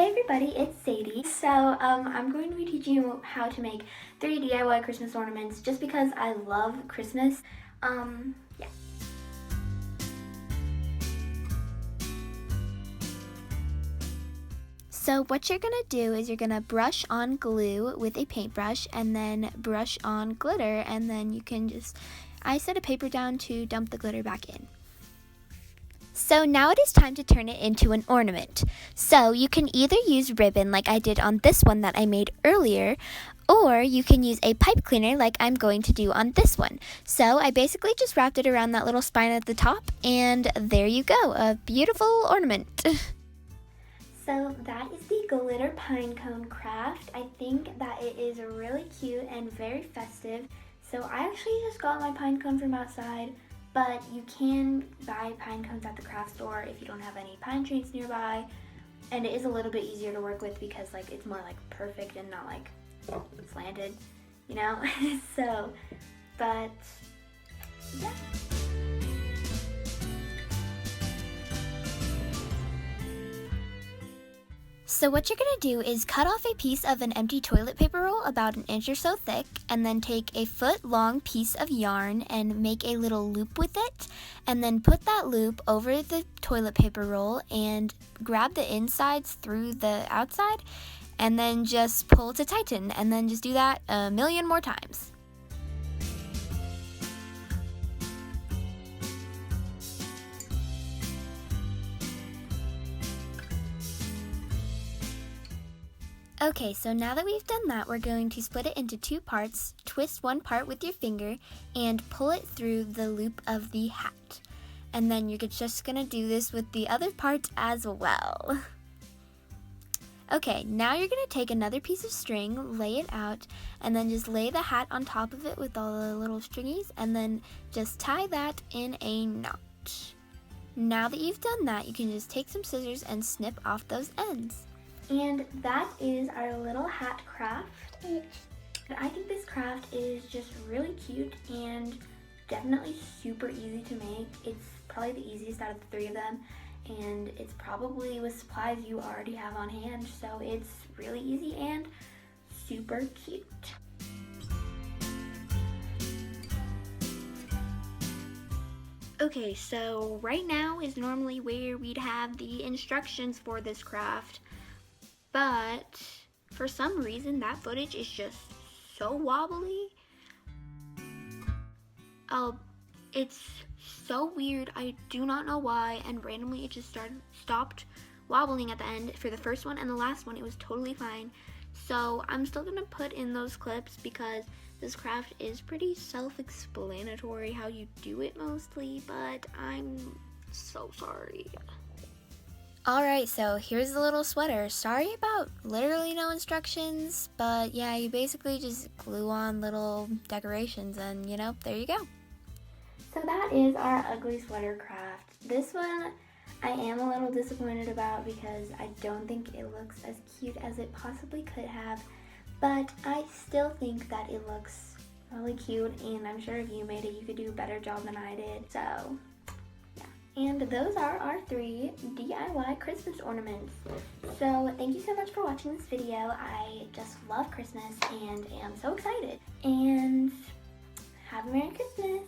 Hey everybody, it's Sadie. So I'm going to be teaching you how to make 3 DIY Christmas ornaments just because I love Christmas. Yeah. So what you're going to do is you're going to brush on glue with a paintbrush and then brush on glitter, and then you can I set a paper down to dump the glitter back in. So now it is time to turn it into an ornament. So you can either use ribbon like I did on this one that I made earlier, or you can use a pipe cleaner like I'm going to do on this one. So I basically just wrapped it around that little spine at the top, and there you go, a beautiful ornament. So that is the glitter pine cone craft. I think that it is really cute and very festive. So I actually just got my pine cone from outside, but you can buy pine cones at the craft store if you don't have any pine trees nearby. And it is a little bit easier to work with because it's more perfect and not slanted, you know? So, but yeah. So what you're going to do is cut off a piece of an empty toilet paper roll about an inch or so thick, and then take a foot-long piece of yarn and make a little loop with it, and then put that loop over the toilet paper roll and grab the insides through the outside, and then just pull to tighten, and then just do that a million more times. Okay, so now that we've done that, we're going to split it into 2 parts, twist one part with your finger, and pull it through the loop of the hat. And then you're just gonna do this with the other part as well. Okay, now you're gonna take another piece of string, lay it out, and then just lay the hat on top of it with all the little stringies, and then just tie that in a knot. Now that you've done that, you can just take some scissors and snip off those ends. And that is our little hat craft. I think this craft is just really cute and definitely super easy to make. It's probably the easiest out of the 3 of them, and it's probably with supplies you already have on hand, so it's really easy and super cute. Okay, so right now is normally where we'd have the instructions for this craft, but for some reason that footage is just so wobbly. It's so weird. I do not know why, and randomly it just stopped wobbling at the end. For the first one and the last one, it was totally fine. So I'm still gonna put in those clips because this craft is pretty self-explanatory how you do it mostly, but I'm so sorry. Alright, so here's the little sweater. Sorry about literally no instructions, but yeah, you basically just glue on little decorations and, there you go. So that is our ugly sweater craft. This one I am a little disappointed about because I don't think it looks as cute as it possibly could have, but I still think that it looks really cute, and I'm sure if you made it, you could do a better job than I did, so. And those are our 3 DIY Christmas ornaments. So thank you so much for watching this video. I just love Christmas and am so excited. And have a Merry Christmas.